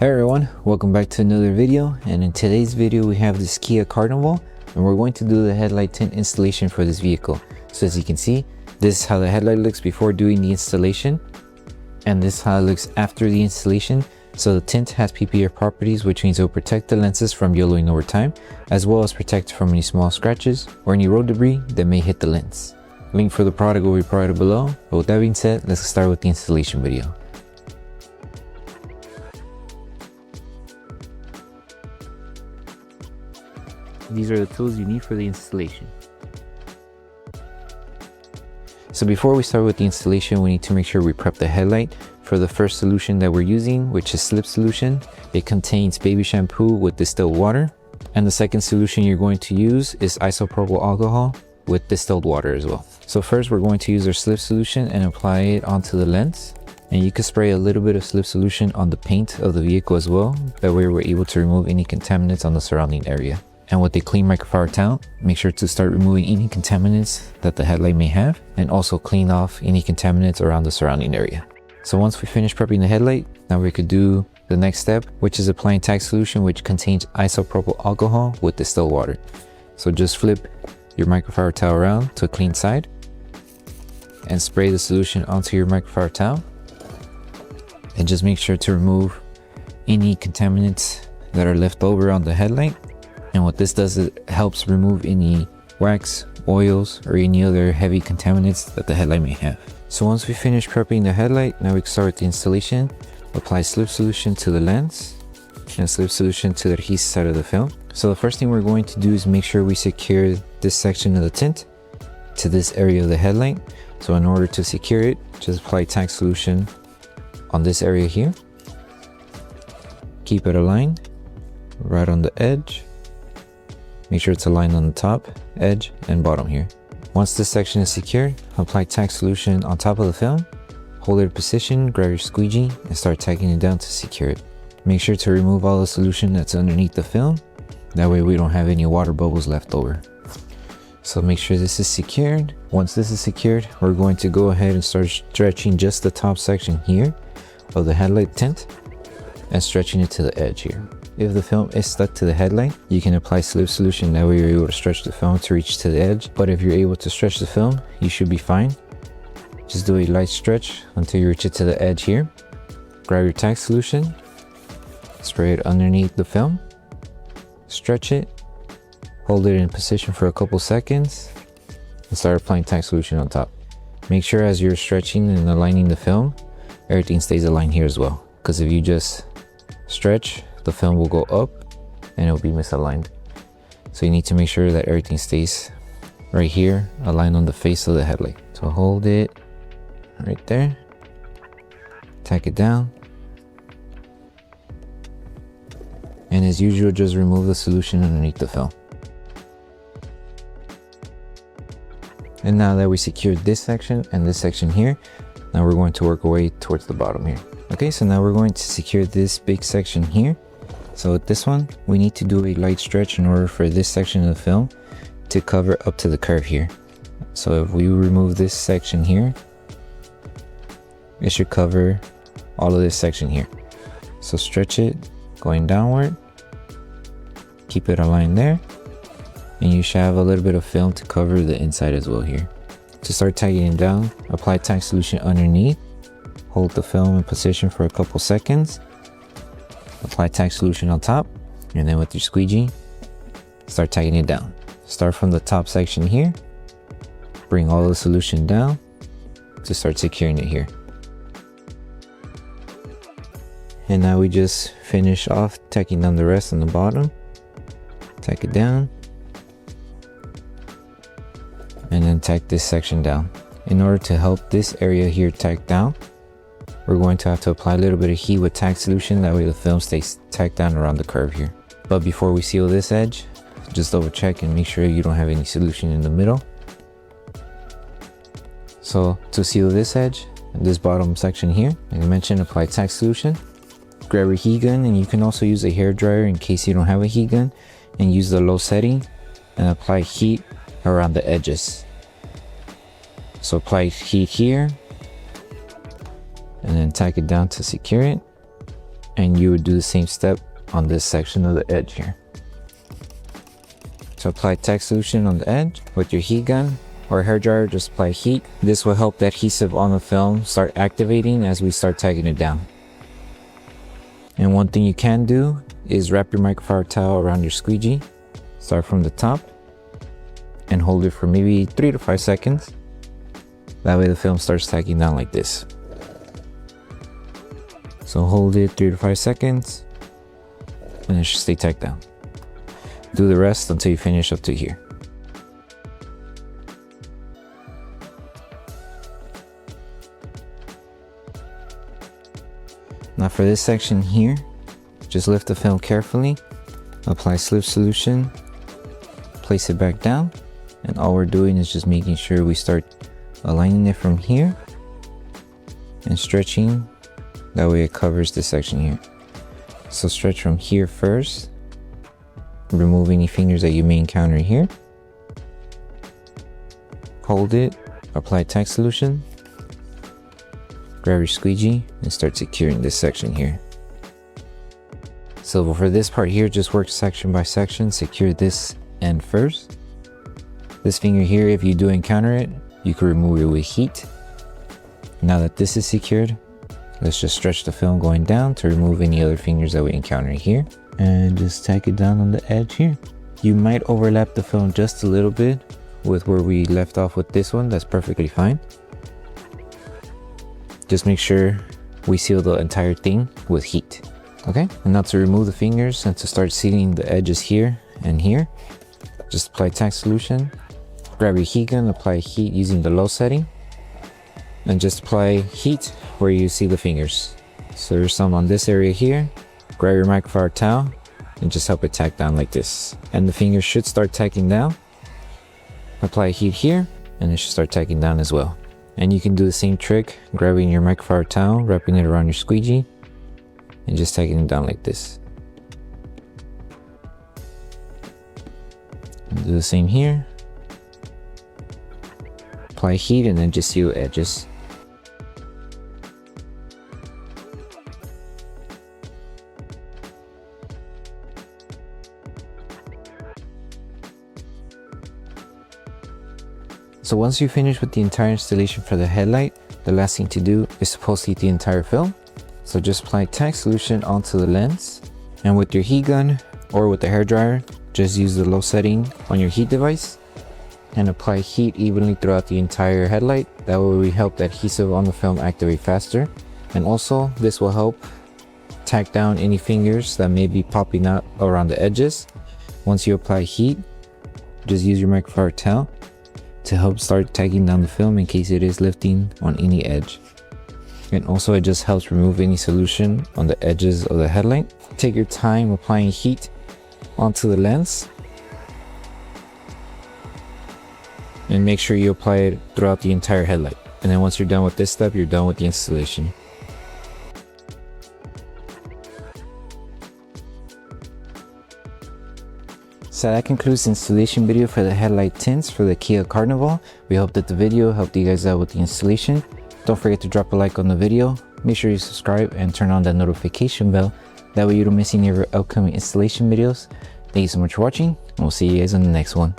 Hey everyone, welcome back to another video, and in today's video we have this Kia Carnival and we're going to do the headlight tint installation for this vehicle. So as you can see, this is how the headlight looks before doing the installation, and this is how it looks after the installation. So the tint has PPF properties, which means it will protect the lenses from yellowing over time, as well as protect from any small scratches or any road debris that may hit the lens. Link for the product will be provided below, but with that being said, let's start with the installation video. These are the tools you need for the installation. So before we start with the installation, we need to make sure we prep the headlight. For the first solution that we're using, which is Slip Solution, it contains baby shampoo with distilled water. And the second solution you're going to use is isopropyl alcohol with distilled water as well. So first we're going to use our Slip Solution and apply it onto the lens. And you can spray a little bit of Slip Solution on the paint of the vehicle as well. That way we're able to remove any contaminants on the surrounding area. And with a clean microfiber towel, make sure to start removing any contaminants that the headlight may have, and also clean off any contaminants around the surrounding area. So once we finish prepping the headlight, now we could do the next step, which is applying tack solution, which contains isopropyl alcohol with distilled water. So just flip your microfiber towel around to a clean side and spray the solution onto your microfiber towel, and just make sure to remove any contaminants that are left over on the headlight. And what this does is it helps remove any wax, oils, or any other heavy contaminants that the headlight may have. So once we finish prepping the headlight, now we can start with the installation. Apply Slip Solution to the lens and Slip Solution to the adhesive side of the film. So the first thing we're going to do is make sure we secure this section of the tint to this area of the headlight. So in order to secure it, just apply tack solution on this area here. Keep it aligned right on the edge. Make sure it's aligned on the top, edge, and bottom here. Once this section is secured, apply tack solution on top of the film. Hold it in position, grab your squeegee, and start tacking it down to secure it. Make sure to remove all the solution that's underneath the film. That way we don't have any water bubbles left over. So make sure this is secured. Once this is secured, we're going to go ahead and start stretching just the top section here of the headlight tint and stretching it to the edge here. If the film is stuck to the headlight, you can apply Slip Solution. That way you're able to stretch the film to reach to the edge. But if you're able to stretch the film, you should be fine. Just do a light stretch until you reach it to the edge here. Grab your tack solution, spray it underneath the film, stretch it, hold it in position for a couple seconds, and start applying tack solution on top. Make sure as you're stretching and aligning the film, everything stays aligned here as well. Because if you just stretch, the film will go up and it will be misaligned. So you need to make sure that everything stays right here, aligned on the face of the headlight. So hold it right there, tack it down, and as usual, just remove the solution underneath the film. And now that we secured this section and this section here, now we're going to work our way towards the bottom here. Okay, so now we're going to secure this big section here. So with this one, we need to do a light stretch in order for this section of the film to cover up to the curve here. So if we remove this section here, it should cover all of this section here. So stretch it going downward, keep it aligned there, and you should have a little bit of film to cover the inside as well here. To start tagging it down, apply tack solution underneath, hold the film in position for a couple seconds, apply tack solution on top, and then with your squeegee, start tagging it down. Start from the top section here, bring all the solution down to start securing it here. And now we just finish off tacking down the rest on the bottom. Tack it down, and then tack this section down. In order to help this area here tack down, we're going to have to apply a little bit of heat with tack solution. That way the film stays tacked down around the curve here. But before we seal this edge, just double check and make sure you don't have any solution in the middle. So to seal this edge, this bottom section here, like I mentioned, apply tack solution. Grab your heat gun, and you can also use a hair dryer in case you don't have a heat gun, and use the low setting and apply heat around the edges. So apply heat here, and then tack it down to secure it, and you would do the same step on this section of the edge here. So apply tack solution on the edge with your heat gun or hair dryer. Just apply heat. This will help the adhesive on the film start activating as we start tagging it down. And one thing you can do is wrap your microfiber towel around your squeegee. Start from the top and hold it for maybe 3 to 5 seconds. That way the film starts tagging down like this. So hold it 3 to 5 seconds and it should stay tacked down. Do the rest until you finish up to here. Now for this section here, just lift the film carefully, apply slip solution, place it back down, and all we're doing is just making sure we start aligning it from here and stretching. That way it covers this section here. So stretch from here first, remove any fingers that you may encounter here. Hold it, apply tack solution, grab your squeegee and start securing this section here. So for this part here, just work section by section, secure this end first. This finger here, if you do encounter it, you can remove it with heat. Now that this is secured, let's just stretch the film going down to remove any other fingers that we encounter here. And just tack it down on the edge here. You might overlap the film just a little bit with where we left off with this one. That's perfectly fine. Just make sure we seal the entire thing with heat. Okay, and now to remove the fingers and to start sealing the edges here and here, just apply tack solution, grab your heat gun, apply heat using the low setting, and just apply heat where you see the fingers. So there's some on this area here. Grab your microfiber towel and just help it tack down like this. And the fingers should start tacking down. Apply heat here and it should start tacking down as well. And you can do the same trick, grabbing your microfiber towel, wrapping it around your squeegee, and just taking it down like this. And do the same here. Apply heat and then just seal edges. So once you finish with the entire installation for the headlight, the last thing to do is to post heat the entire film. So just apply tack solution onto the lens, and with your heat gun or with the hair dryer, just use the low setting on your heat device and apply heat evenly throughout the entire headlight. That way we help the adhesive on the film activate faster. And also this will help tack down any fingers that may be popping out around the edges. Once you apply heat, just use your microfiber towel to help start tagging down the film in case it is lifting on any edge. And also it just helps remove any solution on the edges of the headlight. Take your time applying heat onto the lens and make sure you apply it throughout the entire headlight. And then once you're done with this step, you're done with the installation. So that concludes the installation video for the headlight tints for the Kia Carnival. We hope that the video helped you guys out with the installation. Don't forget to drop a like on the video. Make sure you subscribe and turn on that notification bell. That way you don't miss any of our upcoming installation videos. Thank you so much for watching, and we'll see you guys on the next one.